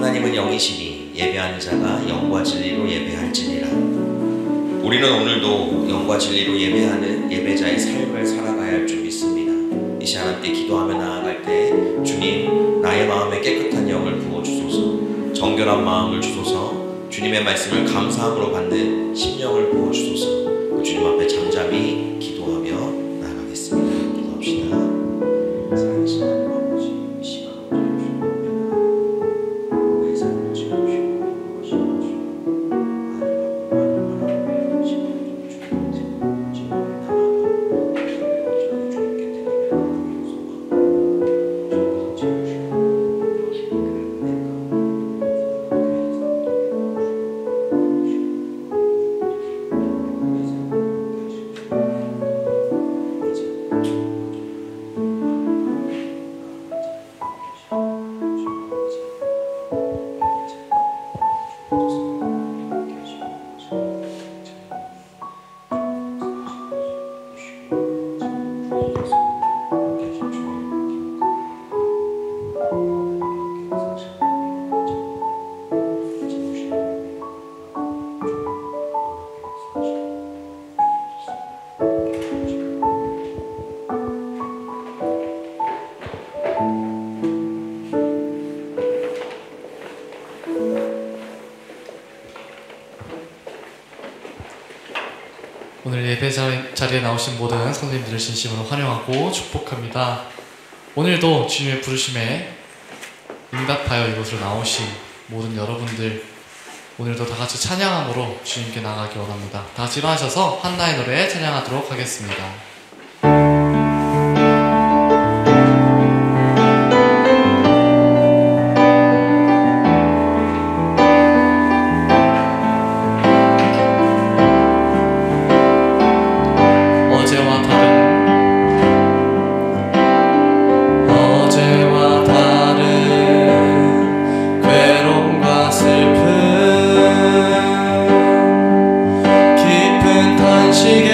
하나님은 영이시니 예배하는 자가 영과 진리로 예배할지니라. 우리는 오늘도 영과 진리로 예배하는 예배자의 삶을 살아가야 할 줄 믿습니다. 이 시간 함께 기도하며 나아갈 때 주님, 나의 마음에 깨끗한 영을 부어주소서, 정결한 마음을 주소서, 주님의 말씀을 감사함으로 받는 심령을 부어주소서. 주님 앞에 잠잠히 기도하며 나아가겠습니다. 기도합시다. 살아계신 하나님 아버지, 이 시간 내 삶을 지켜주시고 인도하시옵소서. 오늘 예배 자리에 나오신 모든 성도님들을 진심으로 환영하고 축복합니다. 오늘도 주님의 부르심에 응답하여 이곳으로 나오신 모든 여러분들, 오늘도 다 같이 찬양함으로 주님께 나가기 원합니다. 다 같이 일어나셔서 한나의 노래 찬양하도록 하겠습니다. 깊은 탄식에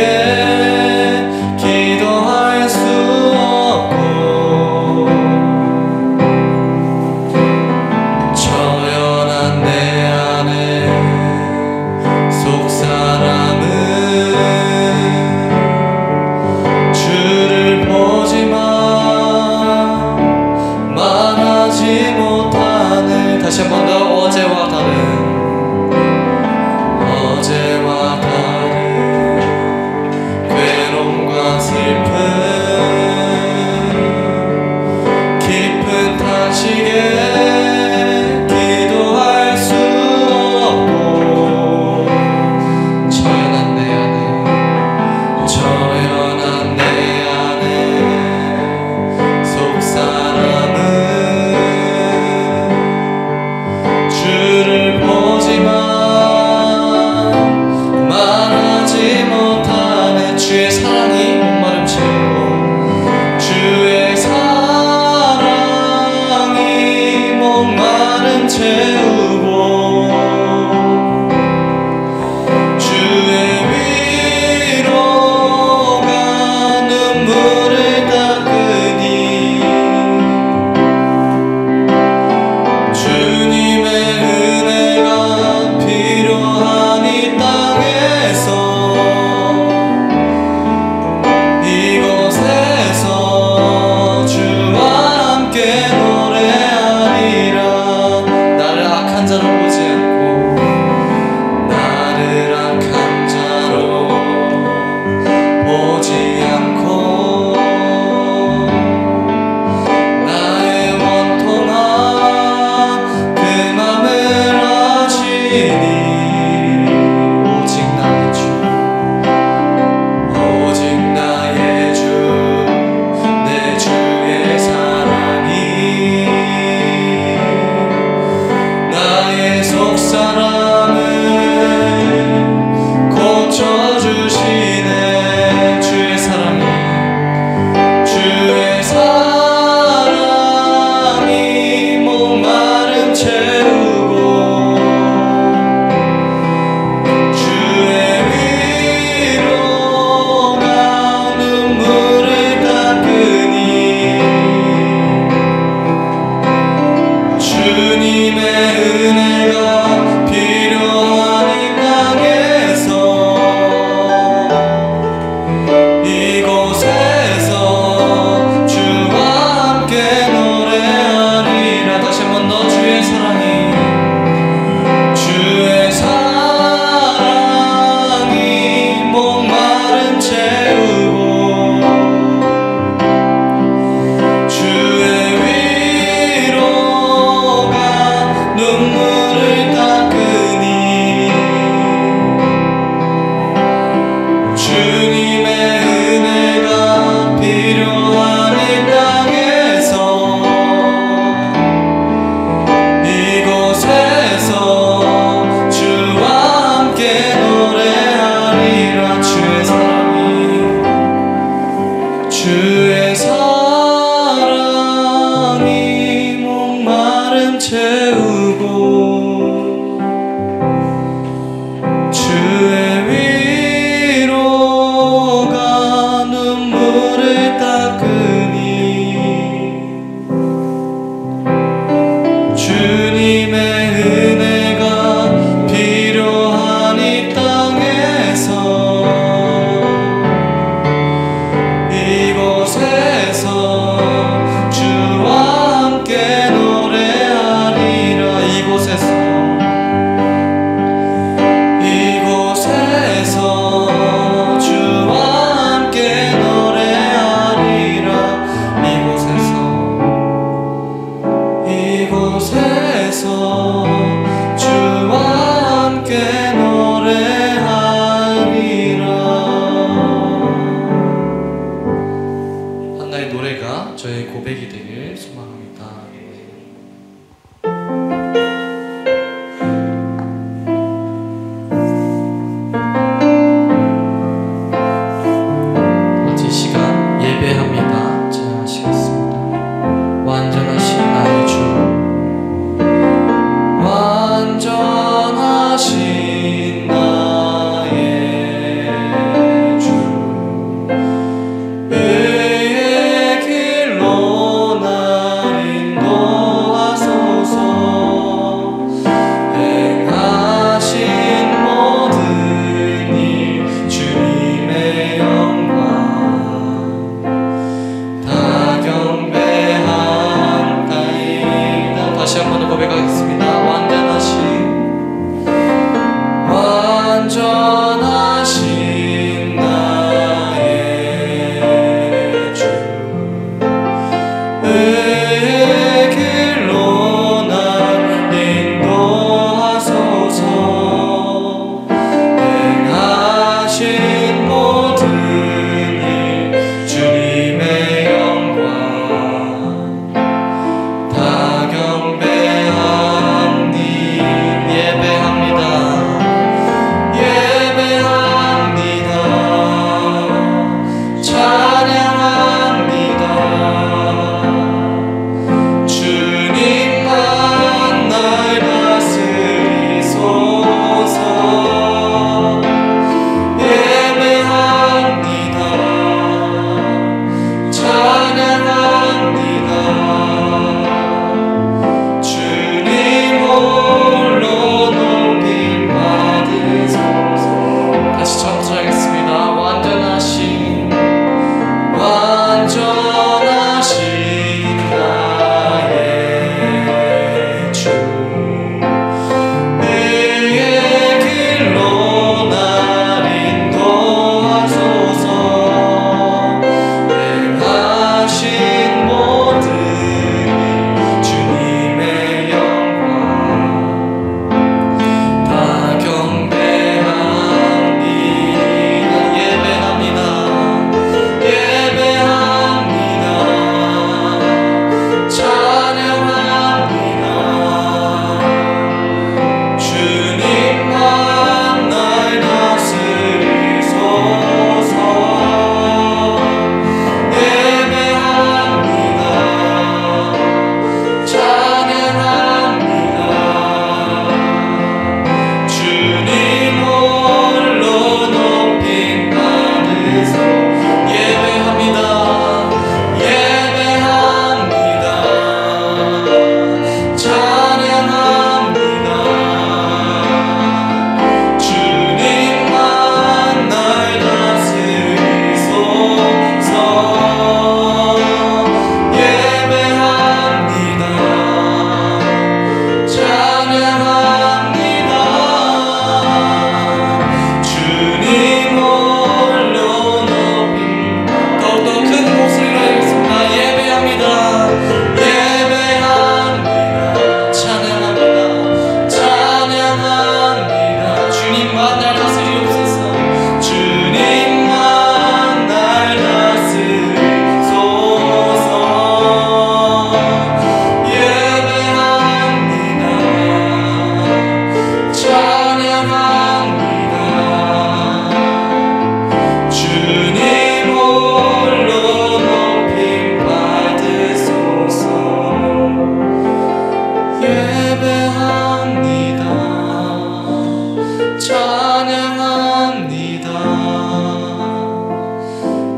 찬양합니다.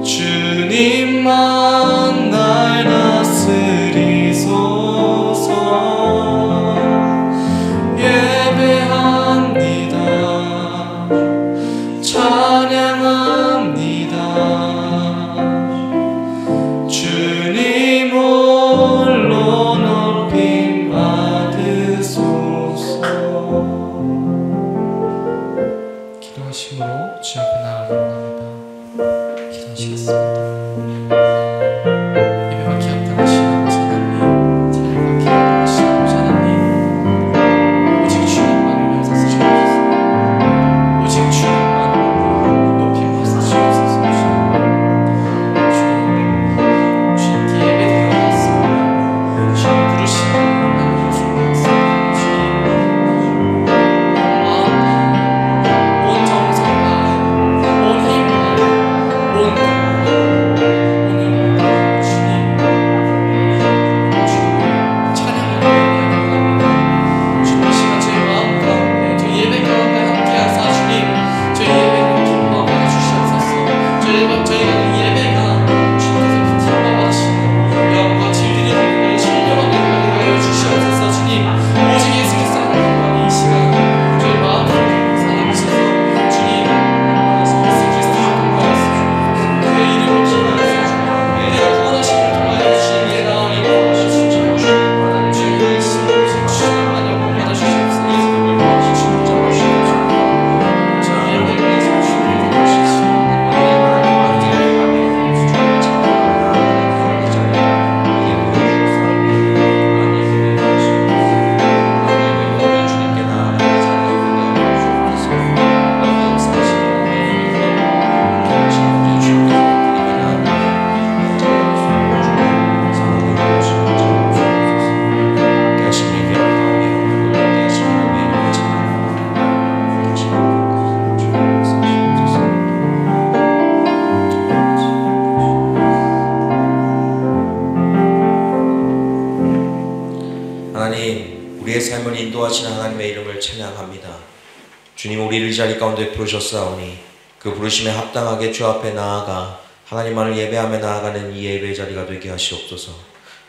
주님만 날 다스리소서. 예배합니다. 찬양합니다. 주님 홀로 높임 받으소서. 기도하심으로 주 앞에 나아가기 원합니다. 기도하시겠습니다. 예배받기 합당하신 아버지 하나님, 찬양받기 합당하신 아버지 하나님, 오직 주님만을 위해서 쓰시옵소서. 오직 주님만을 높임 받으시옵소서. 주님께 예배드려왔습니다. 주님 부르시는 하나님 주님이었습니다. 주님 온 정성과 온 힘과 온 오늘 주님 찬양하는 주님 시간 저희 마음 가운데 저희 예배 가운데 함께하사 주님 저희 예배를 기뻐하여 주시옵소서. 저희가 예배가 주님께서 기뻐하시는 영과 진리를 신령하게 하여 주시옵소서. 주님 오직 예수께서 하나님만 이 시간 저희 마음을 사랑하셔서 주님 예수 그리스도를 통하여서 그의 이름을 기뻐하여서 그의 구원하심을 통하여 주시는 게 나음이 주님 주님의 신을 주님만을 받아 주시옵소서. 예수님을 주님 잡아주시옵소서. 저희 예배를 위해서 주님께 드리시옵소서. 하나님, 우리의 삶을 인도하시는 하나님의 이름을 찬양합니다. 주님, 우리를 이 자리 가운데 부르셨사오니 그 부르심에 합당하게 주 앞에 나아가 하나님만을 예배하며 나아가는 이 예배 자리가 되게 하시옵소서.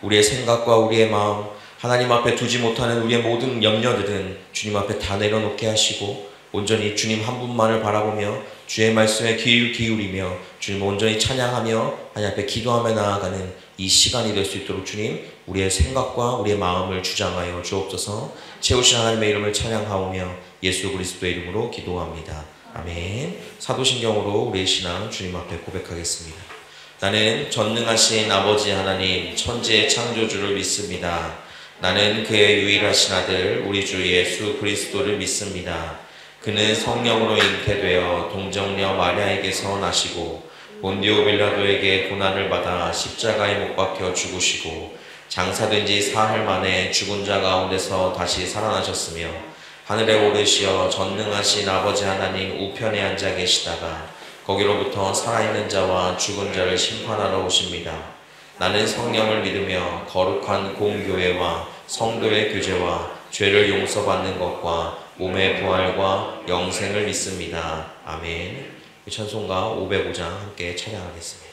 우리의 생각과 우리의 마음, 하나님 앞에 두지 못하는 우리의 모든 염려들은 주님 앞에 다 내려놓게 하시고 온전히 주님 한 분만을 바라보며 주의 말씀에 귀를 기울이며 주님 온전히 찬양하며 하나님 앞에 기도하며 나아가는 이 시간이 될 수 있도록 주님 우리의 생각과 우리의 마음을 주장하여 주옵소서. 채우신 하나님의 이름을 찬양하오며 예수 그리스도의 이름으로 기도합니다. 아멘. 사도신경으로 우리의 신앙 주님 앞에 고백하겠습니다. 나는 전능하신 아버지 하나님 천지의 창조주를 믿습니다. 나는 그의 유일하신 아들 우리 주 예수 그리스도를 믿습니다. 그는 성령으로 잉태되어 동정녀 마리아에게서 나시고 본디오 빌라도에게 고난을 받아 십자가에 못 박혀 죽으시고 장사된 지 사흘 만에 죽은 자 가운데서 다시 살아나셨으며 하늘에 오르시어 전능하신 아버지 하나님 우편에 앉아 계시다가 거기로부터 살아있는 자와 죽은 자를 심판하러 오십니다. 나는 성령을 믿으며 거룩한 공교회와 성도의 교제와 죄를 용서받는 것과 몸의 부활과 영생을 믿습니다. 아멘. 찬송가 505장 함께 찬양하겠습니다.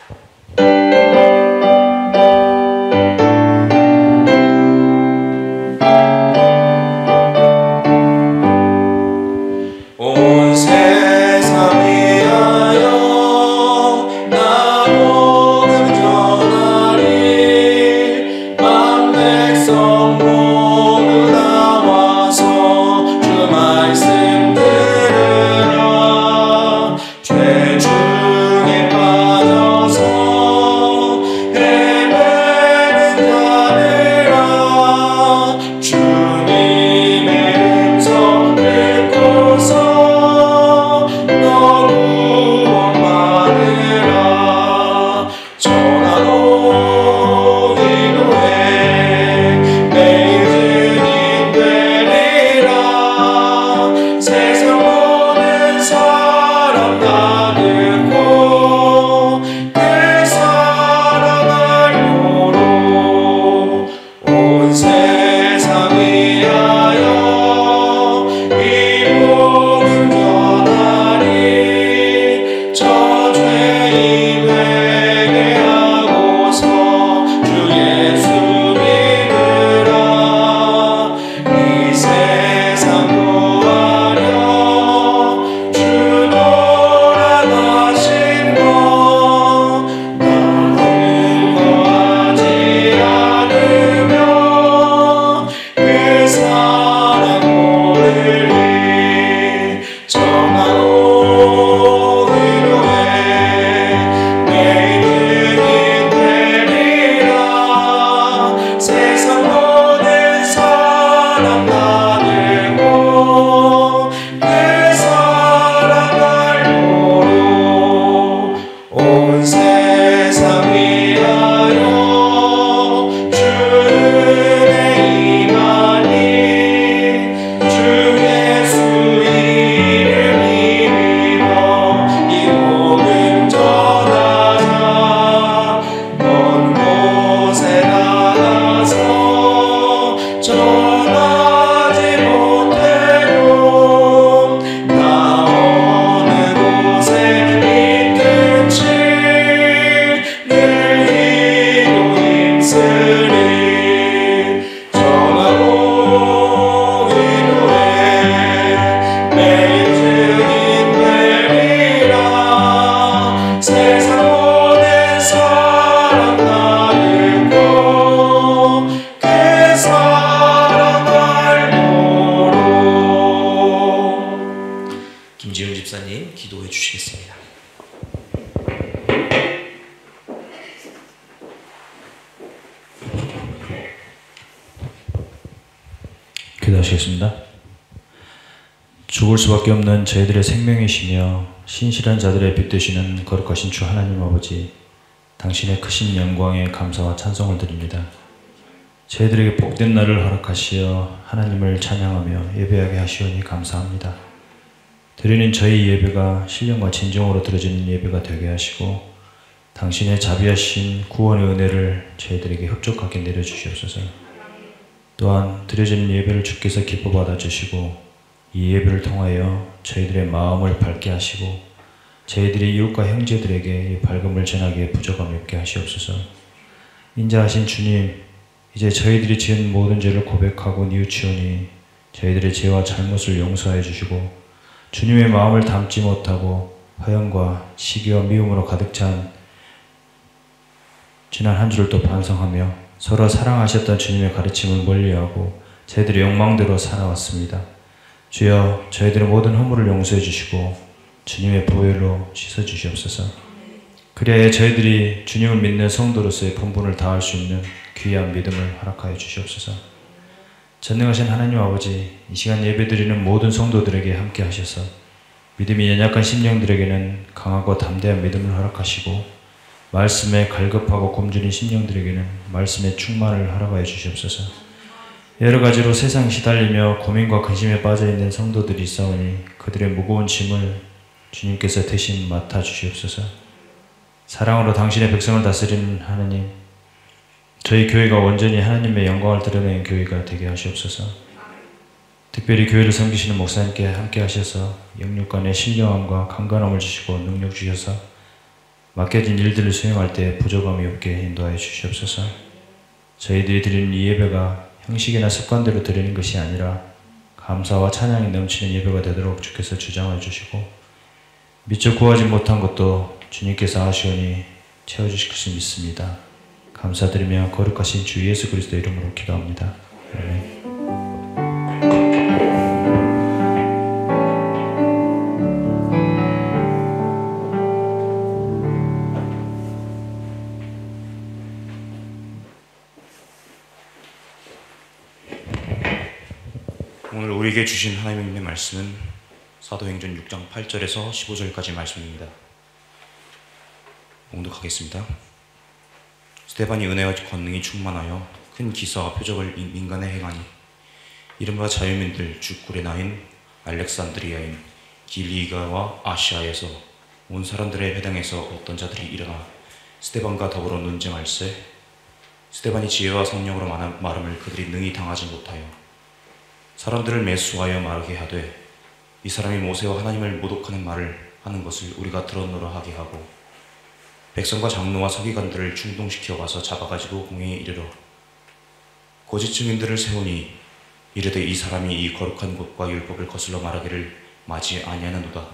온 세상 위하여 나 복음 전하리 만 백성 모두 나와서 주 말씀 들으라. 죄 중에 빠져서 기도해 주시겠습니다. 기도하시겠습니다. 죽을 수밖에 없는 저희들의 생명이시며 신실한 자들의 빛 되시는 거룩하신 주 하나님 아버지, 당신의 크신 영광에 감사와 찬송을 드립니다. 저희들에게 복된 날을 허락하시어 하나님을 찬양하며 예배하게 하시오니 감사합니다. 드리는 저희 예배가 신령과 진정으로 드려지는 예배가 되게 하시고 당신의 자비하신 구원의 은혜를 저희들에게 흡족하게 내려주시옵소서. 또한 드려지는 예배를 주께서 기뻐 받아주시고 이 예배를 통하여 저희들의 마음을 밝게 하시고 저희들의 이웃과 형제들에게 이 밝음을 전하기에 부족함이 없게 하시옵소서. 인자하신 주님, 이제 저희들이 지은 모든 죄를 고백하고 뉘우치오니 저희들의 죄와 잘못을 용서해 주시고 주님의 마음을 담지 못하고 허영과 시기와 미움으로 가득 찬 지난 한 주를 또 반성하며 서로 사랑하셨던 주님의 가르침을 멀리하고 저희들의 욕망대로 살아왔습니다. 주여, 저희들의 모든 허물을 용서해 주시고 주님의 보혈로 씻어주시옵소서. 그래야 저희들이 주님을 믿는 성도로서의 본분을 다할 수 있는 귀한 믿음을 허락하여 주시옵소서. 전능하신 하나님 아버지, 이 시간 예배드리는 모든 성도들에게 함께 하셔서 믿음이 연약한 심령들에게는 강하고 담대한 믿음을 허락하시고 말씀에 갈급하고 굶주린 심령들에게는 말씀의 충만을 허락하여 주시옵소서. 여러 가지로 세상 시달리며 고민과 근심에 빠져있는 성도들이 있사오니 그들의 무거운 짐을 주님께서 대신 맡아주시옵소서. 사랑으로 당신의 백성을 다스리는 하나님, 저희 교회가 온전히 하나님의 영광을 드러내는 교회가 되게 하시옵소서. 특별히 교회를 섬기시는 목사님께 함께 하셔서 영육 간의 신령함과 강건함을 주시고 능력 주셔서 맡겨진 일들을 수행할 때 부족함이 없게 인도하여 주시옵소서. 저희들이 드리는 이 예배가 형식이나 습관대로 드리는 것이 아니라 감사와 찬양이 넘치는 예배가 되도록 주께서 주장해 주시고 미처 구하지 못한 것도 주님께서 하시오니 채워주실 것을 믿습니다. 감사드리며 거룩하신 주 예수 그리스도 이름으로 기도합니다. 아멘. 오늘 우리에게 주신 하나님의 말씀은 사도행전 6장 8절에서 15절까지 말씀입니다. 봉독하겠습니다. 스데반이 은혜와 권능이 충만하여 큰 기사와 표적을 민간에 행하니 이른바 자유민들 주 구레나인 알렉산드리아인 길리가와 아시아에서 온 사람들의 회당에서 어떤 자들이 일어나 스데반과 더불어 논쟁할세 스데반이 지혜와 성령으로 말함을 그들이 능히 당하지 못하여 사람들을 매수하여 말하게 하되 이 사람이 모세와 하나님을 모독하는 말을 하는 것을 우리가 들었노라 하게 하고 백성과 장로와 서기관들을 충동시켜 가서 잡아가지고 공회에 이르러 거짓 증인들을 세우니 이르되 이 사람이 이 거룩한 곳과 율법을 거슬러 말하기를 마지 아니하는도다.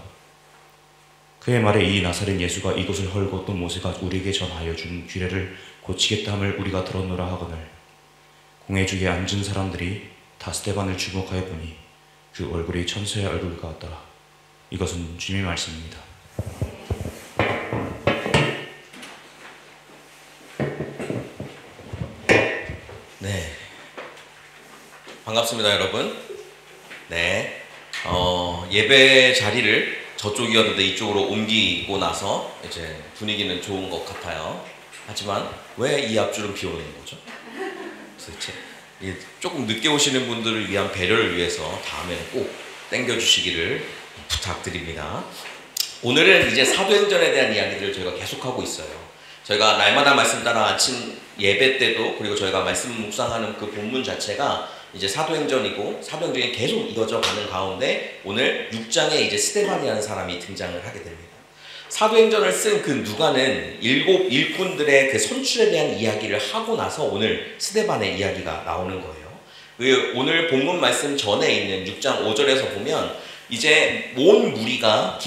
그의 말에 이 나사렛 예수가 이곳을 헐고 또 모세가 우리에게 전하여 준 규례를 고치겠다 함을 우리가 들었노라 하거늘 공회 중에 앉은 사람들이 다 스데반을 주목하여 보니 그 얼굴이 천사의 얼굴 같더라. 이것은 주님의 말씀입니다. 네, 반갑습니다 여러분. 네, 예배 자리를 저쪽이었는데 이쪽으로 옮기고 나서 이제 분위기는 좋은 것 같아요. 하지만 왜 이 앞줄은 비오는 거죠? 도대체 조금 늦게 오시는 분들을 위한 배려를 위해서 다음에는 꼭 땡겨주시기를 부탁드립니다. 오늘은 이제 사도행전에 대한 이야기들을 저희가 계속하고 있어요. 저희가 날마다 말씀 따라 아침 예배 때도 그리고 저희가 말씀 묵상하는 그 본문 자체가 이제 사도행전이고 사도행전이 계속 이어져 가는 가운데 오늘 6장에 이제 스데반이라는 사람이 등장을 하게 됩니다. 사도행전을 쓴 그 누가는 7 일꾼들의 그 선출에 대한 이야기를 하고 나서 오늘 스데반의 이야기가 나오는 거예요. 오늘 본문 말씀 전에 있는 6장 5절에서 보면 이제 온 무리가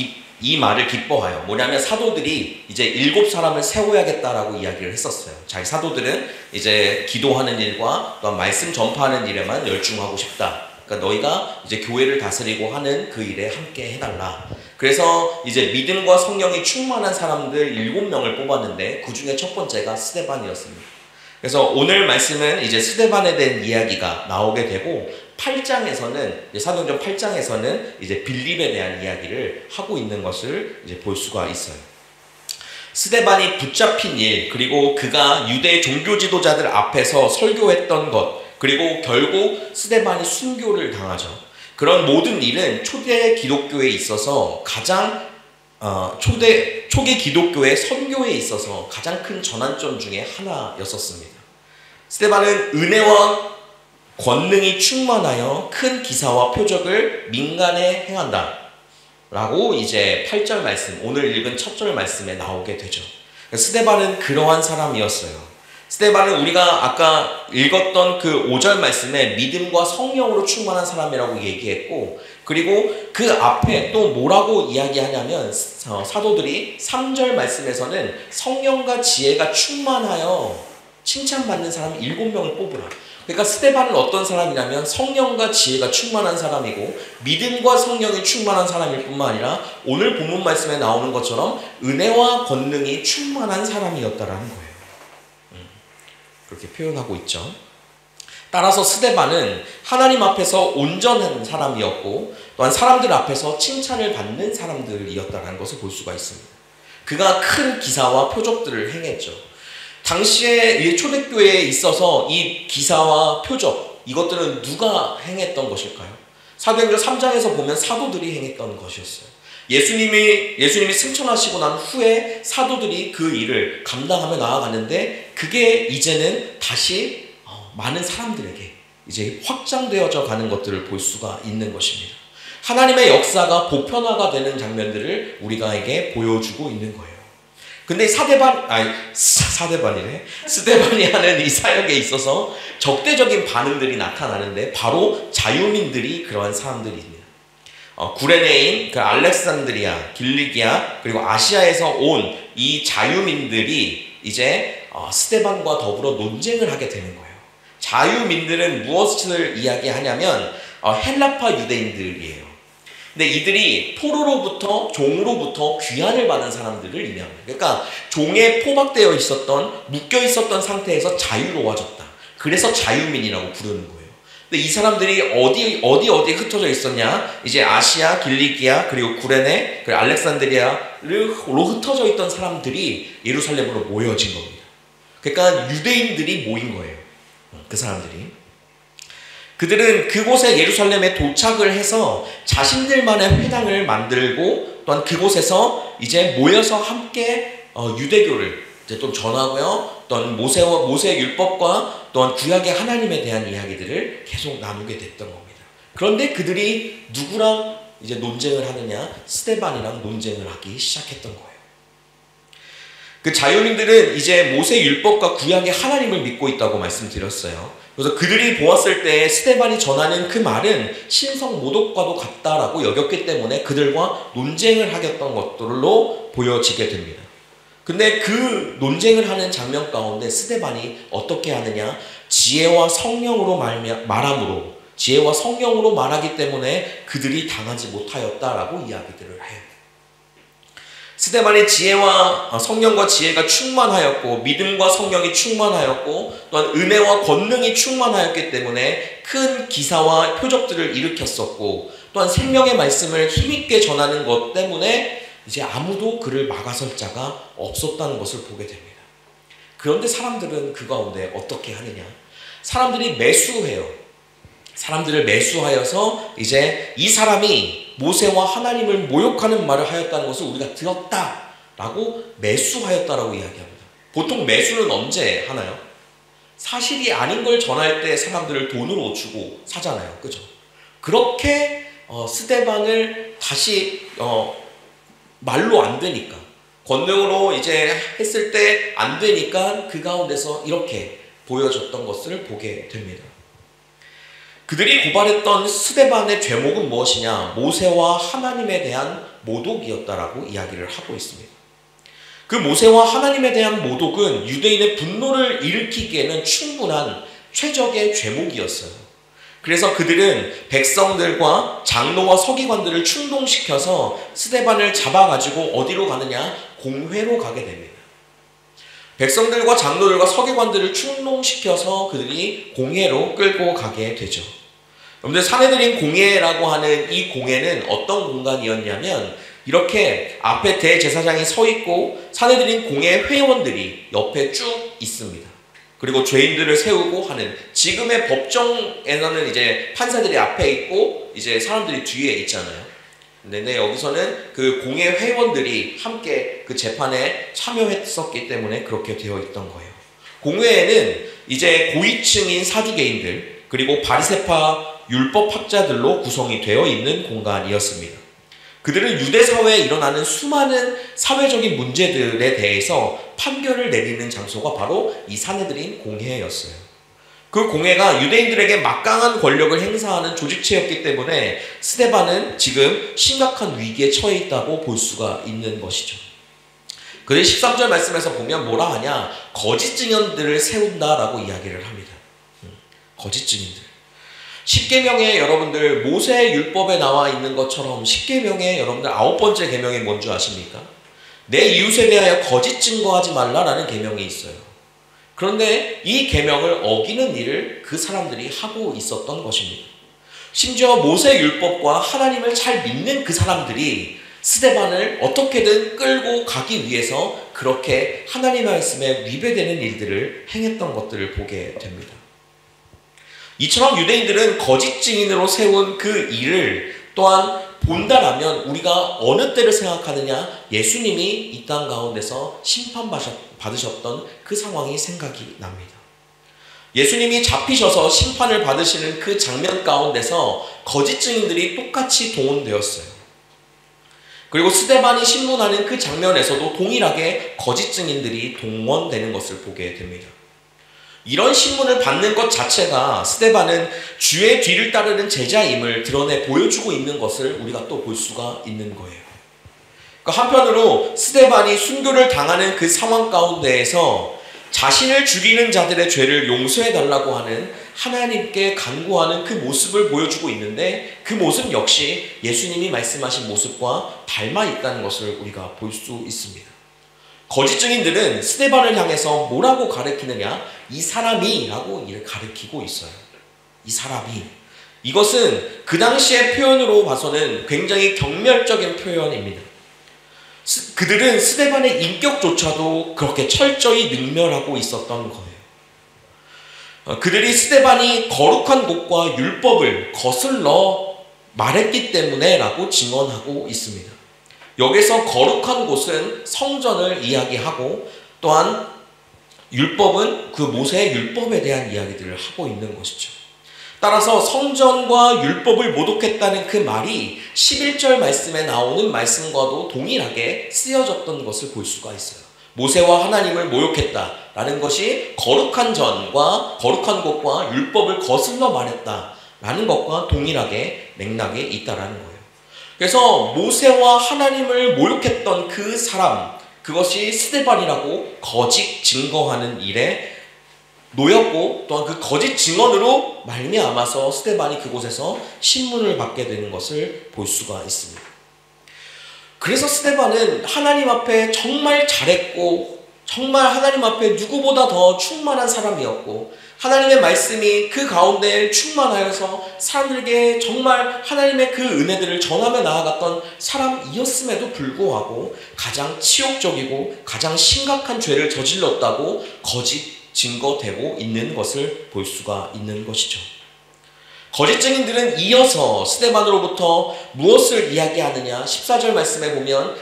이 말을 기뻐하여 뭐냐면 사도들이 이제 7 사람을 세워야겠다라고 이야기를 했었어요. 자기 사도들은 이제 기도하는 일과 또한 말씀 전파하는 일에만 열중하고 싶다. 그러니까 너희가 이제 교회를 다스리고 하는 그 일에 함께 해달라. 그래서 이제 믿음과 성령이 충만한 사람들 7명을 뽑았는데 그 중에 첫 번째가 스데반이었습니다. 그래서 오늘 말씀은 이제 스데반에 대한 이야기가 나오게 되고 8장에서는 사도행전 8장에서는 이제 빌립에 대한 이야기를 하고 있는 것을 이제 볼 수가 있어요. 스데반이 붙잡힌 일, 그리고 그가 유대 종교 지도자들 앞에서 설교했던 것, 그리고 결국 스데반이 순교를 당하죠. 그런 모든 일은 초대 기독교에 있어서 가장 초기 기독교의 선교에 있어서 가장 큰 전환점 중에 하나였었습니다. 스데반은 은혜와 권능이 충만하여 큰 기사와 표적을 민간에 행한다 라고 이제 8절 말씀, 오늘 읽은 첫 절 말씀에 나오게 되죠. 스데반은 그러한 사람이었어요. 스데반은 우리가 아까 읽었던 그 5절 말씀에 믿음과 성령으로 충만한 사람이라고 얘기했고, 그리고 그 앞에 또 뭐라고 이야기하냐면 사도들이 3절 말씀에서는 성령과 지혜가 충만하여 칭찬받는 사람 7명을 뽑으라. 그러니까 스데반은 어떤 사람이냐면 성령과 지혜가 충만한 사람이고 믿음과 성령이 충만한 사람일 뿐만 아니라 오늘 본문 말씀에 나오는 것처럼 은혜와 권능이 충만한 사람이었다라는 거예요. 그렇게 표현하고 있죠. 따라서 스데반은 하나님 앞에서 온전한 사람이었고 또한 사람들 앞에서 칭찬을 받는 사람들이었다는 것을 볼 수가 있습니다. 그가 큰 기사와 표적들을 행했죠. 당시에 초대교회에 있어서 이 기사와 표적, 이것들은 누가 행했던 것일까요? 사도행전 3장에서 보면 사도들이 행했던 것이었어요. 예수님이 승천하시고 난 후에 사도들이 그 일을 감당하며 나아갔는데 그게 이제는 다시 많은 사람들에게 이제 확장되어져 가는 것들을 볼 수가 있는 것입니다. 하나님의 역사가 보편화가 되는 장면들을 우리가에게 보여주고 있는 거예요. 근데 스데반이 하는 이 사역에 있어서 적대적인 반응들이 나타나는데 바로 자유민들이 그러한 사람들입니다. 구레네인, 그 알렉산드리아, 길리기아, 그리고 아시아에서 온 이 자유민들이 이제 스데반과 더불어 논쟁을 하게 되는 거예요. 자유민들은 무엇을 이야기하냐면 헬라파 유대인들이에요. 근데 이들이 포로로부터, 종으로부터 귀환을 받은 사람들을 의미합니다. 그러니까 종에 포박되어 있었던, 묶여 있었던 상태에서 자유로워졌다. 그래서 자유민이라고 부르는 거예요. 근데 이 사람들이 어디에 흩어져 있었냐? 이제 아시아, 길리기아, 그리고 구레네, 그리고 알렉산드리아로 흩어져 있던 사람들이 예루살렘으로 모여진 겁니다. 그러니까 유대인들이 모인 거예요. 그 사람들이. 그들은 그곳에 예루살렘에 도착을 해서 자신들만의 회당을 만들고 또한 그곳에서 이제 모여서 함께 유대교를 이제 좀 전하고요. 또한 모세의 율법과 또한 구약의 하나님에 대한 이야기들을 계속 나누게 됐던 겁니다. 그런데 그들이 누구랑 이제 논쟁을 하느냐? 스데반이랑 논쟁을 하기 시작했던 거예요. 그 자유민들은 이제 모세의 율법과 구약의 하나님을 믿고 있다고 말씀드렸어요. 그래서 그들이 보았을 때 스데반이 전하는 그 말은 신성 모독과도 같다라고 여겼기 때문에 그들과 논쟁을 하겠던 것들로 보여지게 됩니다. 근데 그 논쟁을 하는 장면 가운데 스데반이 어떻게 하느냐? 지혜와 성령으로 말함으로, 지혜와 성령으로 말하기 때문에 그들이 당하지 못하였다라고 이야기들을 해요. 스데반의 지혜와 성령과 지혜가 충만하였고 믿음과 성령이 충만하였고 또한 은혜와 권능이 충만하였기 때문에 큰 기사와 표적들을 일으켰었고 또한 생명의 말씀을 힘있게 전하는 것 때문에 이제 아무도 그를 막아설 자가 없었다는 것을 보게 됩니다. 그런데 사람들은 그 가운데 어떻게 하느냐? 사람들이 매수해요. 사람들을 매수하여서 이제 이 사람이 모세와 하나님을 모욕하는 말을 하였다는 것을 우리가 들었다라고 매수하였다라고 이야기합니다. 보통 매수는 언제 하나요? 사실이 아닌 걸 전할 때 사람들을 돈으로 주고 사잖아요. 그죠? 그렇게 스데반을 다시 말로 안 되니까, 권능으로 이제 했을 때 안 되니까 그 가운데서 이렇게 보여줬던 것을 보게 됩니다. 그들이 고발했던 스데반의 죄목은 무엇이냐? 모세와 하나님에 대한 모독이었다라고 이야기를 하고 있습니다. 그 모세와 하나님에 대한 모독은 유대인의 분노를 일으키기에는 충분한 최적의 죄목이었어요. 그래서 그들은 백성들과 장로와 서기관들을 충동시켜서 스데반을 잡아가지고 어디로 가느냐? 공회로 가게 됩니다. 백성들과 장로들과 서기관들을 충동시켜서 그들이 공회로 끌고 가게 되죠. 여러분들, 사내들인 공회라고 하는 이 공회는 어떤 공간이었냐면 이렇게 앞에 대제사장이 서 있고 사내들인 공회 회원들이 옆에 쭉 있습니다. 그리고 죄인들을 세우고 하는, 지금의 법정에서는 이제 판사들이 앞에 있고 이제 사람들이 뒤에 있잖아요. 근데 여기서는 그 공회 회원들이 함께 그 재판에 참여했었기 때문에 그렇게 되어 있던 거예요. 공회에는 이제 고위층인 사두개인들 그리고 바리새파 율법학자들로 구성이 되어 있는 공간이었습니다. 그들은 유대 사회에 일어나는 수많은 사회적인 문제들에 대해서 판결을 내리는 장소가 바로 이 사내들인 공회였어요. 그 공회가 유대인들에게 막강한 권력을 행사하는 조직체였기 때문에 스데반은 지금 심각한 위기에 처해 있다고 볼 수가 있는 것이죠. 그들 13절 말씀에서 보면 뭐라 하냐? 거짓 증인들을 세운다라고 이야기를 합니다. 거짓 증인들. 십계명에 여러분들 모세 율법에 나와 있는 것처럼 십계명에 여러분들 9번째 계명이 뭔지 아십니까? 내 이웃에 대하여 거짓 증거하지 말라라는 계명이 있어요. 그런데 이 계명을 어기는 일을 그 사람들이 하고 있었던 것입니다. 심지어 모세 율법과 하나님을 잘 믿는 그 사람들이 스데반을 어떻게든 끌고 가기 위해서 그렇게 하나님의 말씀에 위배되는 일들을 행했던 것들을 보게 됩니다. 이처럼 유대인들은 거짓 증인으로 세운 그 일을 또한 본다라면 우리가 어느 때를 생각하느냐? 예수님이 이 땅 가운데서 심판받으셨던 그 상황이 생각이 납니다. 예수님이 잡히셔서 심판을 받으시는 그 장면 가운데서 거짓 증인들이 똑같이 동원되었어요. 그리고 스데반이 신문하는 그 장면에서도 동일하게 거짓 증인들이 동원되는 것을 보게 됩니다. 이런 신문을 받는 것 자체가 스데반은 주의 뒤를 따르는 제자임을 드러내 보여주고 있는 것을 우리가 또 볼 수가 있는 거예요. 그러니까 한편으로 스데반이 순교를 당하는 그 상황 가운데에서 자신을 죽이는 자들의 죄를 용서해달라고 하는 하나님께 간구하는 그 모습을 보여주고 있는데 그 모습 역시 예수님이 말씀하신 모습과 닮아 있다는 것을 우리가 볼 수 있습니다. 거짓 증인들은 스데반을 향해서 뭐라고 가르치느냐? 이 사람이 라고 이를 가르치고 있어요. 이 사람이. 이것은 그 당시의 표현으로 봐서는 굉장히 경멸적인 표현입니다. 그들은 스데반의 인격조차도 그렇게 철저히 능멸하고 있었던 거예요. 그들이 스데반이 거룩한 곳과 율법을 거슬러 말했기 때문에 라고 증언하고 있습니다. 여기서 거룩한 곳은 성전을 이야기하고 또한 율법은 그 모세의 율법에 대한 이야기들을 하고 있는 것이죠. 따라서 성전과 율법을 모독했다는 그 말이 11절 말씀에 나오는 말씀과도 동일하게 쓰여졌던 것을 볼 수가 있어요. 모세와 하나님을 모욕했다라는 것이 거룩한 전과 거룩한 곳과 율법을 거슬러 말했다라는 것과 동일하게 맥락에 있다라는 거예요. 그래서 모세와 하나님을 모욕했던 그 사람, 그것이 스데반이라고 거짓 증거하는 일에 놓였고 또한 그 거짓 증언으로 말미암아서 스데반이 그곳에서 신문을 받게 되는 것을 볼 수가 있습니다. 그래서 스데반은 하나님 앞에 정말 잘했고 정말 하나님 앞에 누구보다 더 충만한 사람이었고 하나님의 말씀이 그 가운데 충만하여서 사람들에게 정말 하나님의 그 은혜들을 전하며 나아갔던 사람이었음에도 불구하고 가장 치욕적이고 가장 심각한 죄를 저질렀다고 거짓 증거되고 있는 것을 볼 수가 있는 것이죠. 거짓 증인들은 이어서 스데반으로부터 무엇을 이야기하느냐? 14절 말씀에 보면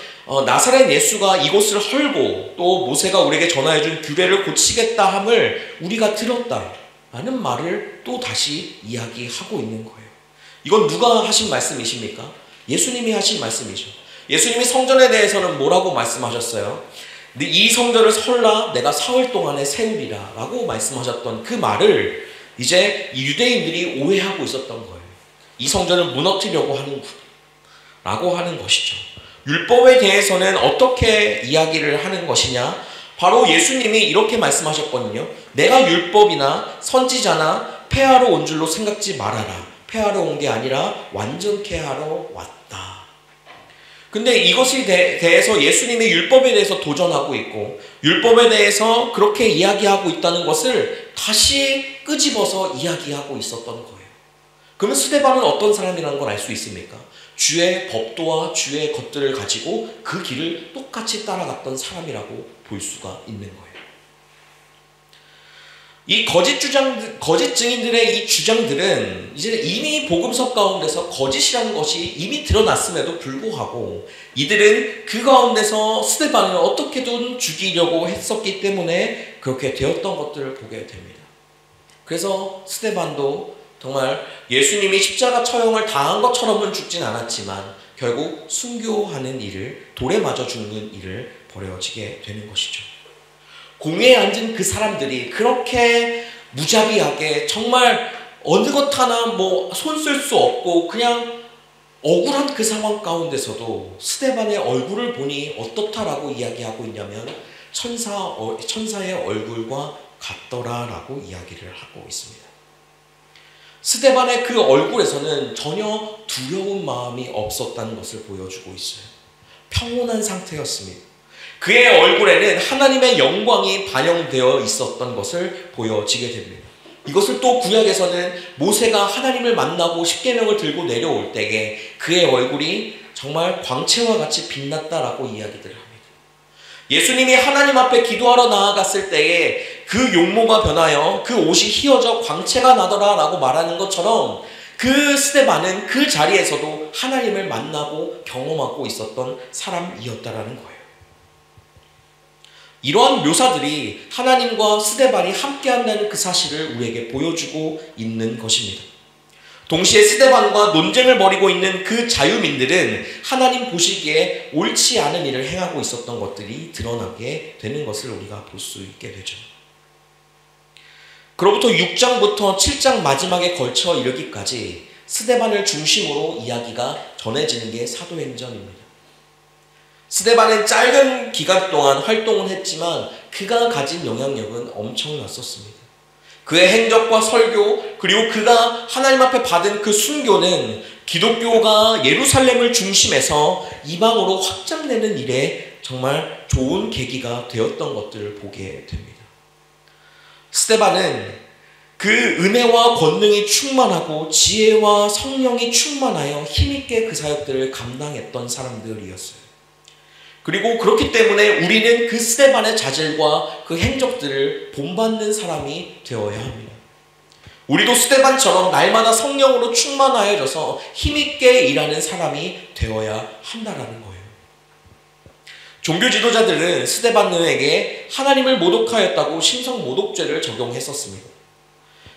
나사렛 예수가 이곳을 헐고 또 모세가 우리에게 전하여준 규례를 고치겠다 함을 우리가 들었다라는 말을 또 다시 이야기하고 있는 거예요. 이건 누가 하신 말씀이십니까? 예수님이 하신 말씀이죠. 예수님이 성전에 대해서는 뭐라고 말씀하셨어요? 이 성전을 설라 내가 사흘 동안에 세우리라 라고 말씀하셨던 그 말을 이제 유대인들이 오해하고 있었던 거예요. 이 성전을 무너뜨리려고 하는구나 라고 하는 것이죠. 율법에 대해서는 어떻게 이야기를 하는 것이냐? 바로 예수님이 이렇게 말씀하셨거든요. 내가 율법이나 선지자나 폐하러 온 줄로 생각지 말아라. 폐하러 온 게 아니라 완전케 하러 왔다. 근데 이것에 대해서 예수님의 율법에 대해서 도전하고 있고 율법에 대해서 그렇게 이야기하고 있다는 것을 다시 끄집어서 이야기하고 있었던 거예요. 그러면 스데반은 어떤 사람이라는 걸 알 수 있습니까? 주의 법도와 주의 것들을 가지고 그 길을 똑같이 따라갔던 사람이라고 볼 수가 있는 거예요. 이 거짓 증인들의 이 주장들은 이제 이미 복음서 가운데서 거짓이라는 것이 이미 드러났음에도 불구하고 이들은 그 가운데서 스데반을 어떻게든 죽이려고 했었기 때문에 그렇게 되었던 것들을 보게 됩니다. 그래서 스데반도 정말 예수님이 십자가 처형을 당한 것처럼은 죽진 않았지만 결국 순교하는 일을, 돌에 맞아 죽는 일을 벌여지게 되는 것이죠. 공회에 앉은 그 사람들이 그렇게 무자비하게 정말 어느 것 하나 손 쓸 수 없고 그냥 억울한 그 상황 가운데서도 스데반의 얼굴을 보니 어떻다라고 이야기하고 있냐면 천사의 얼굴과 같더라라고 이야기를 하고 있습니다. 스데반의 그 얼굴에서는 전혀 두려운 마음이 없었다는 것을 보여주고 있어요. 평온한 상태였습니다. 그의 얼굴에는 하나님의 영광이 반영되어 있었던 것을 보여지게 됩니다. 이것을 또 구약에서는 모세가 하나님을 만나고 십계명을 들고 내려올 때에 그의 얼굴이 정말 광채와 같이 빛났다라고 이야기들을 합니다. 예수님이 하나님 앞에 기도하러 나아갔을 때에 그 용모가 변하여 그 옷이 휘어져 광채가 나더라라고 말하는 것처럼 그 스데반은 그 자리에서도 하나님을 만나고 경험하고 있었던 사람이었다라는 거예요. 이러한 묘사들이 하나님과 스데반이 함께한다는 그 사실을 우리에게 보여주고 있는 것입니다. 동시에 스데반과 논쟁을 벌이고 있는 그 자유민들은 하나님 보시기에 옳지 않은 일을 행하고 있었던 것들이 드러나게 되는 것을 우리가 볼 수 있게 되죠. 그로부터 6장부터 7장 마지막에 걸쳐 이르기까지 스데반을 중심으로 이야기가 전해지는 게 사도행전입니다. 스데반은 짧은 기간 동안 활동을 했지만 그가 가진 영향력은 엄청났었습니다. 그의 행적과 설교 그리고 그가 하나님 앞에 받은 그 순교는 기독교가 예루살렘을 중심해서 이방으로 확장되는 일에 정말 좋은 계기가 되었던 것들을 보게 됩니다. 스데반은 그 은혜와 권능이 충만하고 지혜와 성령이 충만하여 힘있게 그 사역들을 감당했던 사람들이었어요. 그리고 그렇기 때문에 우리는 그 스데반의 자질과 그 행적들을 본받는 사람이 되어야 합니다. 우리도 스데반처럼 날마다 성령으로 충만하여져서 힘있게 일하는 사람이 되어야 한다라는 거예요. 종교 지도자들은 스데반에게 하나님을 모독하였다고 신성 모독죄를 적용했었습니다.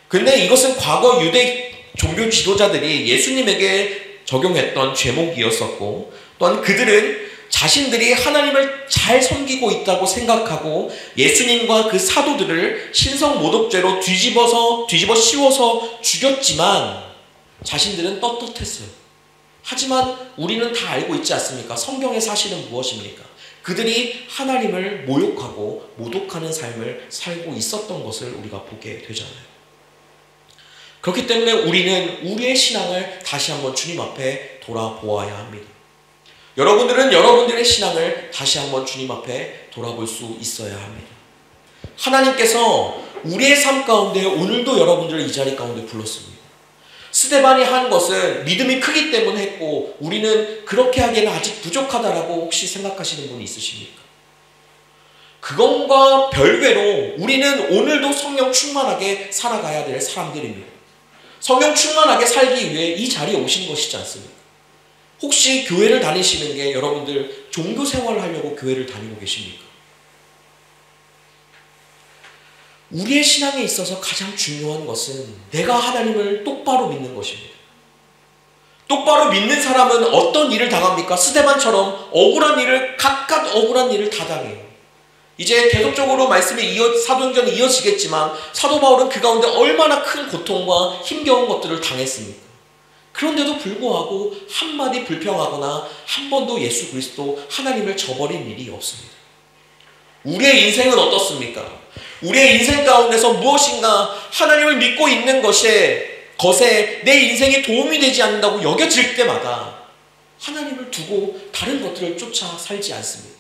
근데 이것은 과거 유대 종교 지도자들이 예수님에게 적용했던 죄목이었었고 또한 그들은 자신들이 하나님을 잘 섬기고 있다고 생각하고 예수님과 그 사도들을 신성 모독죄로 뒤집어 씌워서 죽였지만 자신들은 떳떳했어요. 하지만 우리는 다 알고 있지 않습니까? 성경의 사실은 무엇입니까? 그들이 하나님을 모욕하고 모독하는 삶을 살고 있었던 것을 우리가 보게 되잖아요. 그렇기 때문에 우리는 우리의 신앙을 다시 한번 주님 앞에 돌아보아야 합니다. 여러분들은 여러분들의 신앙을 다시 한번 주님 앞에 돌아볼 수 있어야 합니다. 하나님께서 우리의 삶 가운데 오늘도 여러분들을 이 자리 가운데 불렀습니다. 스데반이 한 것은 믿음이 크기 때문에 했고 우리는 그렇게 하기에는 아직 부족하다라고 혹시 생각하시는 분이 있으십니까? 그것과 별개로 우리는 오늘도 성령 충만하게 살아가야 될 사람들입니다. 성령 충만하게 살기 위해 이 자리에 오신 것이지 않습니까? 혹시 교회를 다니시는 게 여러분들 종교 생활을 하려고 교회를 다니고 계십니까? 우리의 신앙에 있어서 가장 중요한 것은 내가 하나님을 똑바로 믿는 것입니다. 똑바로 믿는 사람은 어떤 일을 당합니까? 스데반처럼 각각 억울한 일을 다 당해요. 이제 계속적으로 말씀이 사도행전이 이어지겠지만 사도 바울은 그 가운데 얼마나 큰 고통과 힘겨운 것들을 당했습니까? 그런데도 불구하고 한마디 불평하거나 한 번도 예수 그리스도 하나님을 저버린 일이 없습니다. 우리의 인생은 어떻습니까? 우리의 인생 가운데서 무엇인가 하나님을 믿고 있는 것에 내 인생에 도움이 되지 않는다고 여겨질 때마다 하나님을 두고 다른 것들을 쫓아 살지 않습니다.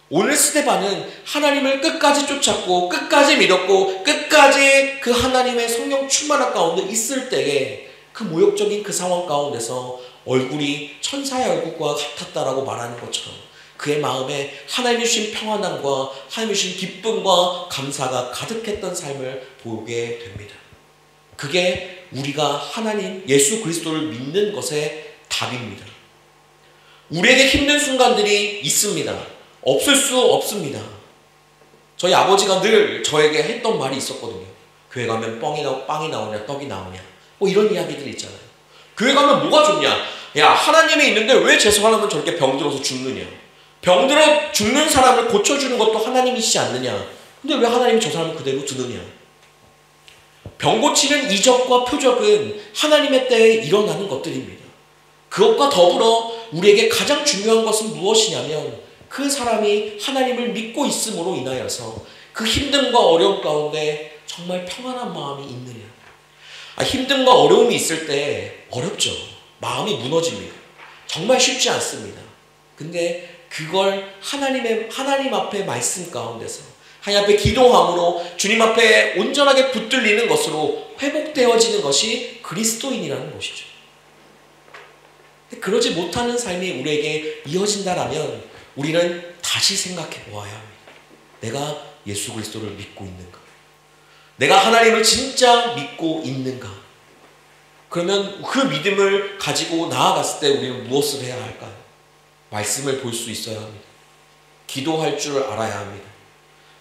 오늘 스데반은 하나님을 끝까지 쫓았고 끝까지 믿었고 끝까지 그 하나님의 성령 충만한 가운데 있을 때에 그 모욕적인 그 상황 가운데서 얼굴이 천사의 얼굴과 같았다라고 말하는 것처럼 그의 마음에 하나님이 주신 평안함과 하나님이 주신 기쁨과 감사가 가득했던 삶을 보게 됩니다. 그게 우리가 하나님 예수 그리스도를 믿는 것의 답입니다. 우리에게 힘든 순간들이 있습니다. 없을 수 없습니다. 저희 아버지가 늘 저에게 했던 말이 있었거든요. 교회 가면 빵이 나오냐 떡이 나오냐 뭐 이런 이야기들이 있잖아요. 교회 가면 뭐가 좋냐? 야, 하나님이 있는데 왜 저 사람은 저렇게 병들어서 죽느냐? 병들어 죽는 사람을 고쳐주는 것도 하나님이시지 않느냐? 근데 왜 하나님이 저 사람을 그대로 두느냐? 병 고치는 이적과 표적은 하나님의 때에 일어나는 것들입니다. 그것과 더불어 우리에게 가장 중요한 것은 무엇이냐면 그 사람이 하나님을 믿고 있음으로 인하여서 그 힘듦과 어려움 가운데 정말 평안한 마음이 있느냐. 힘듦과 어려움이 있을 때 어렵죠. 마음이 무너집니다. 정말 쉽지 않습니다. 근데 그걸 하나님 앞에 말씀 가운데서 하나님 앞에 기도함으로 주님 앞에 온전하게 붙들리는 것으로 회복되어지는 것이 그리스도인이라는 것이죠. 그러지 못하는 삶이 우리에게 이어진다라면 우리는 다시 생각해 보아야 합니다. 내가 예수 그리스도를 믿고 있는가? 내가 하나님을 진짜 믿고 있는가? 그러면 그 믿음을 가지고 나아갔을 때 우리는 무엇을 해야 할까요? 말씀을 볼 수 있어야 합니다. 기도할 줄 알아야 합니다.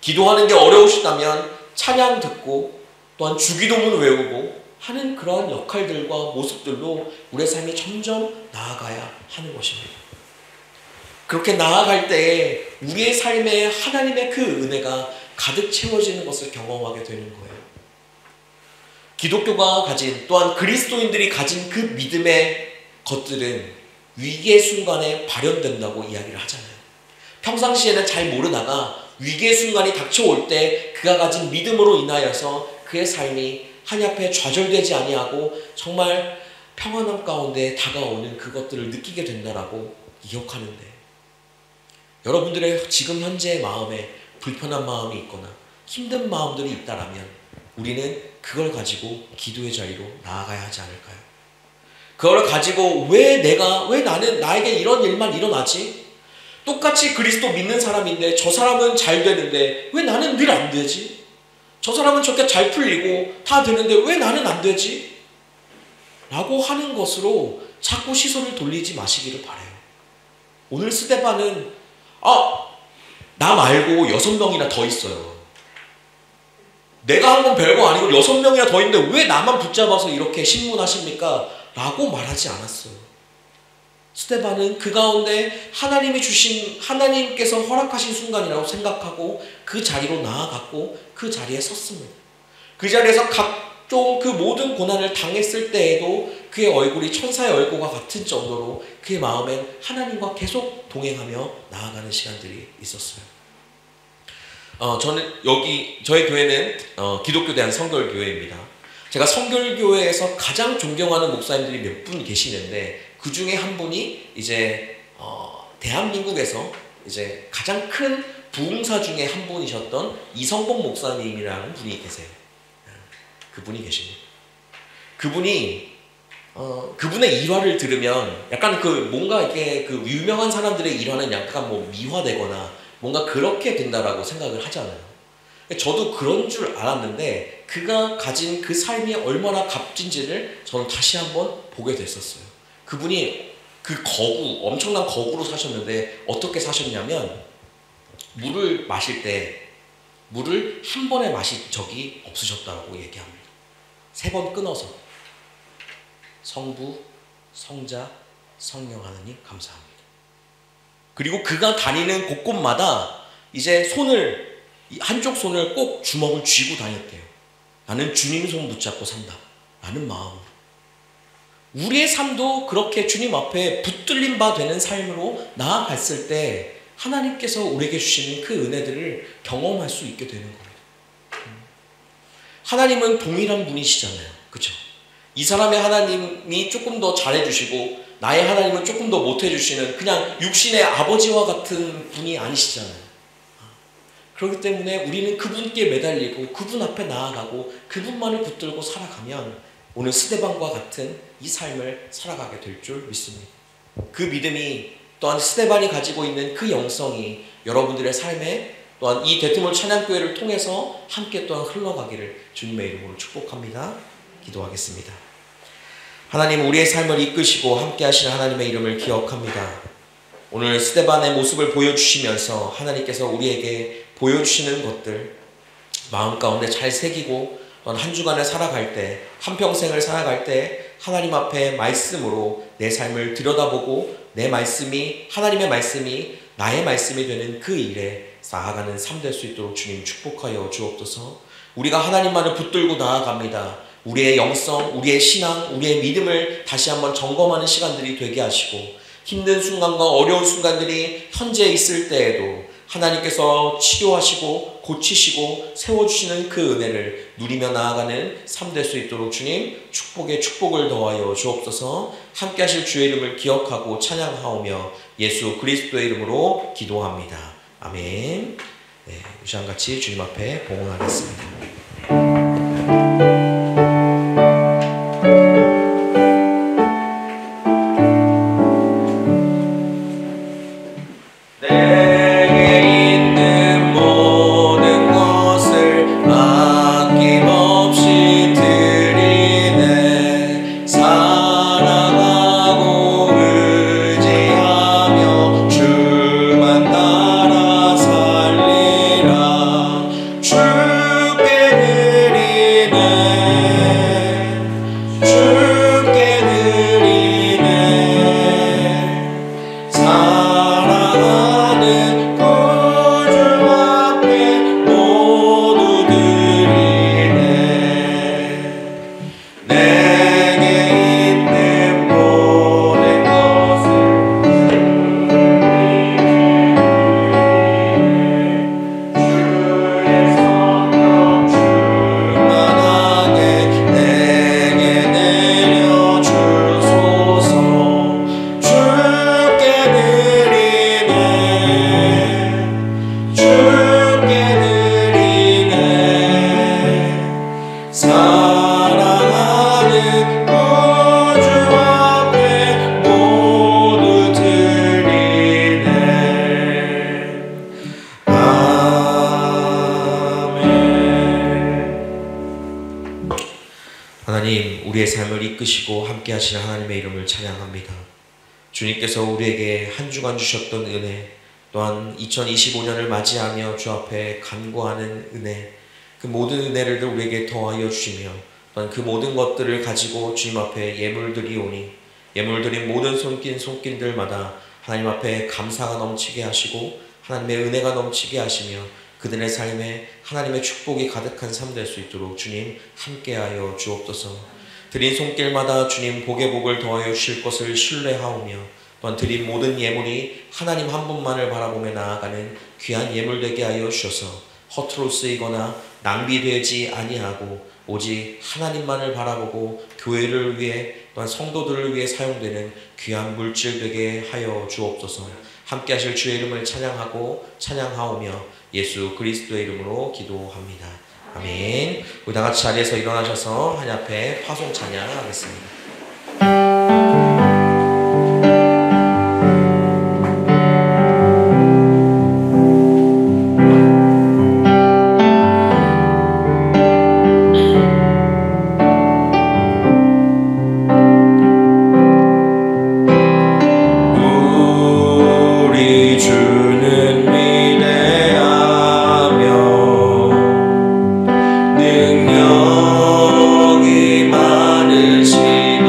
기도하는 게 어려우시다면 찬양 듣고 또한 주기도문 외우고 하는 그러한 역할들과 모습들로 우리의 삶이 점점 나아가야 하는 것입니다. 그렇게 나아갈 때에 우리의 삶에 하나님의 그 은혜가 가득 채워지는 것을 경험하게 되는 거예요. 기독교가 가진 또한 그리스도인들이 가진 그 믿음의 것들은 위기의 순간에 발현된다고 이야기를 하잖아요. 평상시에는 잘 모르다가 위기의 순간이 닥쳐올 때 그가 가진 믿음으로 인하여서 그의 삶이 하나님 앞에 좌절되지 아니하고 정말 평안함 가운데 다가오는 그것들을 느끼게 된다라고 기억하는데, 여러분들의 지금 현재의 마음에 불편한 마음이 있거나 힘든 마음들이 있다라면 우리는 그걸 가지고 기도의 자리로 나아가야 하지 않을까요? 그걸 가지고 왜 나는 나에게 이런 일만 일어나지? 똑같이 그리스도 믿는 사람인데 저 사람은 잘 되는데 왜 나는 늘 안 되지? 저 사람은 저렇게 잘 풀리고 다 되는데 왜 나는 안 되지? 라고 하는 것으로 자꾸 시선을 돌리지 마시기를 바라요. 오늘 스데반은 나 말고 6명이나 더 있어요. 내가 한 건 별거 아니고 6명이나 더 있는데 왜 나만 붙잡아서 이렇게 신문하십니까? 라고 말하지 않았어요. 스데반은 그 가운데 하나님께서 허락하신 순간이라고 생각하고 그 자리로 나아갔고 그 자리에 섰습니다. 그 자리에서 각종 그 모든 고난을 당했을 때에도 그의 얼굴이 천사의 얼굴과 같은 정도로 그의 마음엔 하나님과 계속 동행하며 나아가는 시간들이 있었어요. 저는 저희 교회는 기독교 대한 성결교회입니다. 제가 성결교회에서 가장 존경하는 목사님들이 몇 분 계시는데 그 중에 한 분이 이제 대한민국에서 이제 가장 큰 부흥사 중에 한 분이셨던 이성복 목사님이라는 분이 계세요. 그분이 계십니다. 그분의 일화를 들으면 약간 뭔가 이렇게 유명한 사람들의 일화는 약간 미화되거나 뭔가 그렇게 된다라고 생각을 하잖아요. 저도 그런 줄 알았는데 그가 가진 그 삶이 얼마나 값진지를 저는 다시 한번 보게 됐었어요. 그분이 엄청난 거구로 사셨는데 어떻게 사셨냐면 물을 마실 때 물을 한 번에 마신 적이 없으셨다고 얘기합니다. 3번 끊어서 성부, 성자, 성령 하나님 감사합니다. 그리고 그가 다니는 곳곳마다 이제 한쪽 손을 꼭 주먹을 쥐고 다녔대요. 나는 주님 손 붙잡고 산다 라는 마음으로. 우리의 삶도 그렇게 주님 앞에 붙들림 바 되는 삶으로 나아갔을 때 하나님께서 우리에게 주시는 그 은혜들을 경험할 수 있게 되는 겁니다. 하나님은 동일한 분이시잖아요. 그렇죠? 이 사람의 하나님이 조금 더 잘해주시고 나의 하나님은 조금 더 못해주시는 그냥 육신의 아버지와 같은 분이 아니시잖아요. 그렇기 때문에 우리는 그분께 매달리고 그분 앞에 나아가고 그분만을 붙들고 살아가면 오늘 스데반과 같은 이 삶을 살아가게 될 줄 믿습니다. 그 믿음이 또한 스데반이 가지고 있는 그 영성이 여러분들의 삶에 또한 이 대트몰 찬양교회를 통해서 함께 또한 흘러가기를 주님의 이름으로 축복합니다. 기도하겠습니다. 하나님, 우리의 삶을 이끄시고 함께 하시는 하나님의 이름을 기억합니다. 오늘 스데반의 모습을 보여주시면서 하나님께서 우리에게 보여주시는 것들 마음 가운데 잘 새기고 또한 한 주간을 살아갈 때, 한평생을 살아갈 때 하나님 앞에 말씀으로 내 삶을 들여다보고 내 말씀이, 하나님의 말씀이 나의 말씀이 되는 그 일에 나아가는 삶 될 수 있도록 주님 축복하여 주옵소서. 우리가 하나님만을 붙들고 나아갑니다. 우리의 영성, 우리의 신앙, 우리의 믿음을 다시 한번 점검하는 시간들이 되게 하시고 힘든 순간과 어려운 순간들이 현재 있을 때에도 하나님께서 치료하시고 고치시고 세워주시는 그 은혜를 누리며 나아가는 삶 될 수 있도록 주님 축복에 축복을 더하여 주옵소서. 함께 하실 주의 이름을 기억하고 찬양하오며 예수 그리스도의 이름으로 기도합니다. 아멘. 네, 이 시간 같이 주님 앞에 봉헌하겠습니다. 하나님, 우리의 삶을 이끄시고 함께 하시는 하나님의 이름을 찬양합니다. 주님께서 우리에게 한 주간 주셨던 은혜, 또한 2025년을 맞이하며 주 앞에 간구하는 은혜, 그 모든 은혜를 우리에게 더하여 주시며 또한 그 모든 것들을 가지고 주님 앞에 예물드리오니 예물드린 모든 손길들마다 하나님 앞에 감사가 넘치게 하시고 하나님의 은혜가 넘치게 하시며 그들의 삶에 하나님의 축복이 가득한 삶 될 수 있도록 주님 함께하여 주옵소서. 드린 손길마다 주님 복의 복을 더하여 주실 것을 신뢰하오며 또한 드린 모든 예물이 하나님 한 분만을 바라보며 나아가는 귀한 예물 되게 하여 주셔서 허투루 쓰이거나 낭비되지 아니하고 오직 하나님만을 바라보고 교회를 위해 또한 성도들을 위해 사용되는 귀한 물질 되게 하여 주옵소서. 함께 하실 주의 이름을 찬양하고 찬양하오며 예수 그리스도의 이름으로 기도합니다. 아멘. 우리 다 같이 자리에서 일어나셔서 하나님 앞에 파송 찬양하겠습니다. 능력이 많으신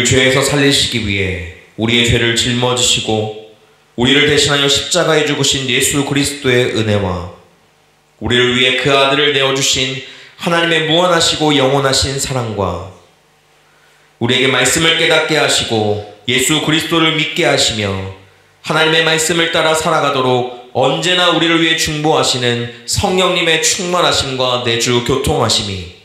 죄에서 살리시기 위해 우리의 죄를 짊어지시고 우리를 대신하여 십자가에 죽으신 예수 그리스도의 은혜와 우리를 위해 그 아들을 내어주신 하나님의 무한하시고 영원하신 사랑과 우리에게 말씀을 깨닫게 하시고 예수 그리스도를 믿게 하시며 하나님의 말씀을 따라 살아가도록 언제나 우리를 위해 중보하시는 성령님의 충만하심과 내주 교통하심이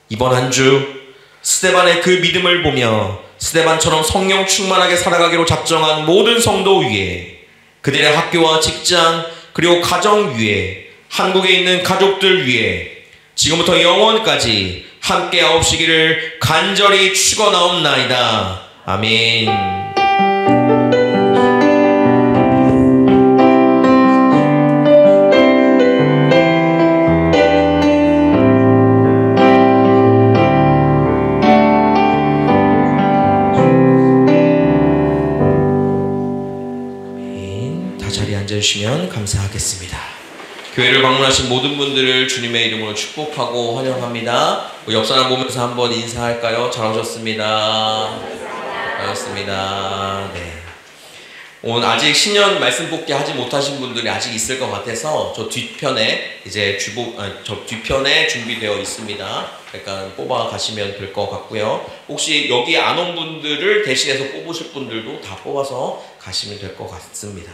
이번 한 주 스데반의 그 믿음을 보며 스데반처럼 성령 충만하게 살아가기로 작정한 모든 성도 위에 그들의 학교와 직장 그리고 가정 위에 한국에 있는 가족들 위에 지금부터 영원까지 함께 하옵시기를 간절히 축원하옵나이다. 아멘. 다 자리에 앉아주시면 감사하겠습니다. 교회를 방문하신 모든 분들을 주님의 이름으로 축복하고 환영합니다. 옆 사람 보면서 한번 인사할까요? 잘 오셨습니다. 반갑습니다. 네. 오늘 아직 신년 말씀 뽑기 하지 못하신 분들이 아직 있을 것 같아서 저 뒤편에 이제 저 뒤편에 준비되어 있습니다. 그러니까 뽑아 가시면 될 것 같고요. 혹시 여기 안 온 분들을 대신해서 뽑으실 분들도 다 뽑아서 가시면 될 것 같습니다.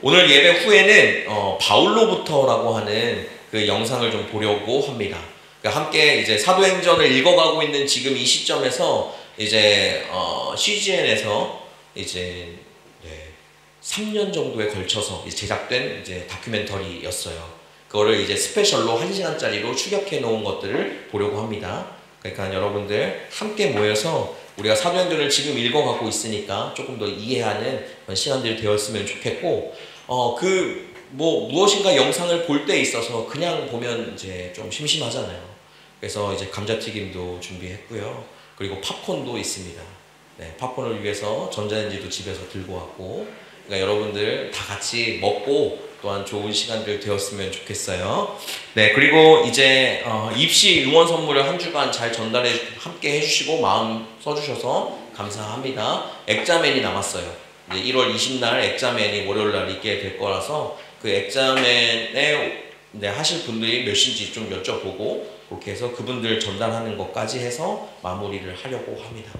오늘 예배 후에는 바울로부터라고 하는 그 영상을 좀 보려고 합니다. 그러니까 함께 이제 사도행전을 읽어가고 있는 지금 이 시점에서 이제 CGN에서 이제 3년 정도에 걸쳐서 제작된 이제 다큐멘터리였어요. 그거를 이제 스페셜로 1시간짜리로 추격해 놓은 것들을 보려고 합니다. 그러니까 여러분들 함께 모여서 우리가 사도행전을 지금 읽어가고 있으니까 조금 더 이해하는 그런 시간들이 되었으면 좋겠고, 무엇인가 영상을 볼 때 있어서 그냥 보면 이제 좀 심심하잖아요. 그래서 이제 감자튀김도 준비했고요. 그리고 팝콘도 있습니다. 네, 팝콘을 위해서 전자레인지도 집에서 들고 왔고, 그러니까 여러분들 다 같이 먹고 또한 좋은 시간들 되었으면 좋겠어요. 네, 그리고 이제 입시 응원 선물을 한 주간 잘 전달해 함께 해주시고 마음 써주셔서 감사합니다. 액자맨이 남았어요. 이제 1월 20날 액자맨이 월요일날 있게 될 거라서 그 액자맨에 하실 분들이 몇인지 좀 여쭤보고 그렇게 해서 그분들 전달하는 것까지 해서 마무리를 하려고 합니다.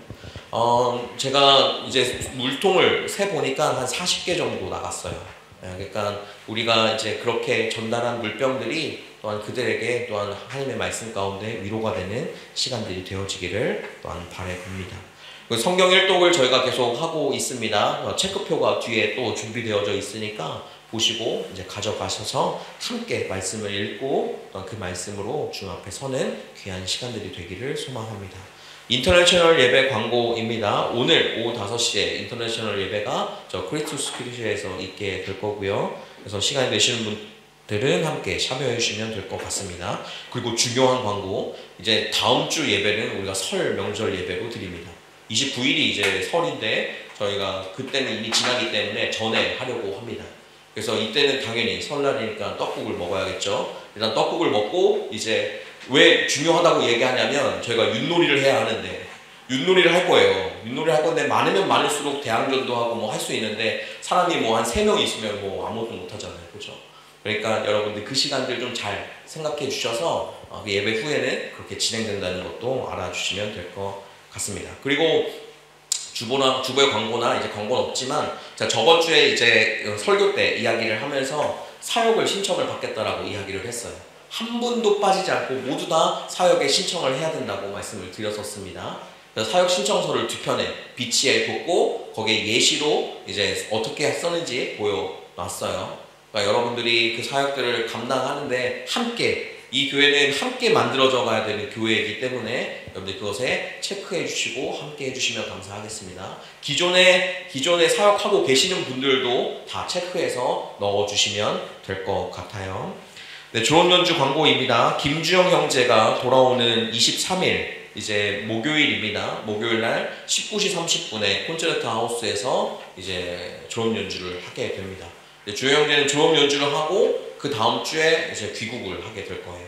제가 이제 물통을 세보니까 한 40개 정도 나갔어요. 그러니까 우리가 이제 그렇게 전달한 물병들이 또한 그들에게 또한 하나님의 말씀 가운데 위로가 되는 시간들이 되어지기를 또한 바라봅니다. 성경 일독을 저희가 계속 하고 있습니다. 체크표가 뒤에 또 준비되어져 있으니까 보시고 이제 가져가셔서 함께 말씀을 읽고 그 말씀으로 주 앞에 서는 귀한 시간들이 되기를 소망합니다. 인터내셔널 예배 광고입니다. 오늘 오후 5시에 인터내셔널 예배가 저 크리스투스 스피릿에서 있게 될 거고요. 그래서 시간이 되시는 분들은 함께 참여해 주시면 될 것 같습니다. 그리고 중요한 광고, 이제 다음 주 예배는 우리가 설 명절 예배로 드립니다. 29일이 이제 설인데 저희가 그때는 이미 지나기 때문에 전에 하려고 합니다. 그래서 이때는 당연히 설날이니까 떡국을 먹어야겠죠. 일단 떡국을 먹고 이제 왜 중요하다고 얘기하냐면 저희가 윷놀이를 해야 하는데 윷놀이를 할 거예요. 윷놀이를 할 건데 많으면 많을수록 대항전도 하고 뭐 할 수 있는데 사람이 뭐 한 3명 있으면 뭐 아무것도 못 하잖아요. 그렇죠? 그러니까 여러분들 그 시간들 좀 잘 생각해 주셔서 그 예배 후에는 그렇게 진행된다는 것도 알아주시면 될 것 같습니다. 그리고 주보의 광고나 이제 광고는 없지만 제가 저번 주에 이제 설교 때 이야기를 하면서 사역을 신청을 받겠다라고 이야기를 했어요. 한 분도 빠지지 않고 모두 다 사역에 신청을 해야 된다고 말씀을 드렸었습니다. 그래서 사역 신청서를 뒤편에 비치해 뒀고 거기에 예시로 이제 어떻게 썼는지 보여놨어요. 그러니까 여러분들이 그 사역들을 감당하는데 함께, 이 교회는 함께 만들어져 가야 되는 교회이기 때문에 여러분들 그것에 체크해 주시고 함께 해주시면 감사하겠습니다. 기존에 사역하고 계시는 분들도 다 체크해서 넣어주시면 될 것 같아요. 네, 좋은 연주 광고입니다. 김주영 형제가 돌아오는 23일 이제 목요일입니다. 목요일날 19시 30분에 콘체르트 하우스에서 이제 졸업 연주를 하게 됩니다. 주영 형제는 졸업 연주를 하고 그 다음 주에 이제 귀국을 하게 될 거예요.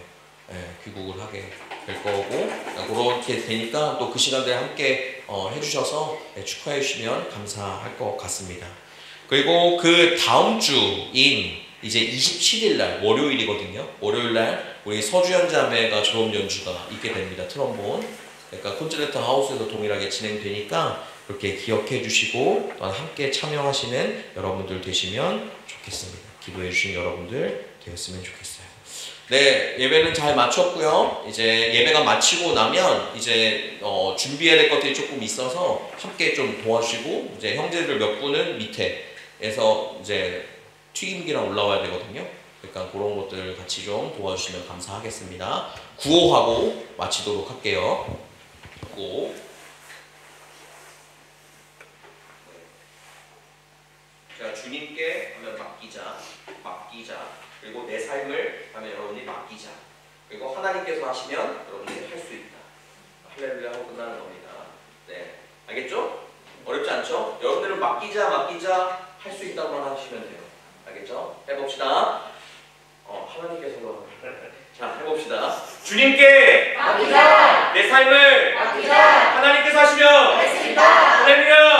네, 귀국을 하게 될 거고 그렇게 되니까 또 그 시간들 함께 해주셔서 축하해 주시면 감사할 것 같습니다. 그리고 그 다음 주인 이제 27일 날 월요일이거든요. 월요일 날 우리 서주연 자매가 졸업 연주가 있게 됩니다. 트럼본. 그러니까 콘체르토 하우스에서 동일하게 진행되니까 그렇게 기억해 주시고 또한 함께 참여하시는 여러분들 되시면 좋겠습니다. 기도해 주신 여러분들 되었으면 좋겠어요. 네, 예배는 잘 마쳤고요. 이제 예배가 마치고 나면 이제 준비해야 될 것들이 조금 있어서 함께 좀 도와주시고 이제 형제들 몇 분은 밑에에서 이제 튀김기랑 올라와야 되거든요. 그러니까 그런 것들 같이 좀 도와주시면 감사하겠습니다. 구호하고 마치도록 할게요. 구호. 자, 주님께 하면 맡기자. 그리고 내 삶을 하면 여러분이 맡기자. 그리고 하나님께서 하시면 여러분이 할 수 있다. 할렐루야 하고 끝나는 겁니다. 네, 알겠죠? 어렵지 않죠? 여러분들은 맡기자 할 수 있다고만 하시면 돼요. 알겠죠? 해봅시다. 하나님께서 자, 해봅시다. 주님께 맡기자. 내 삶을 맡기자. 하나님께서 하시면 할 수 있다. 할렐루야.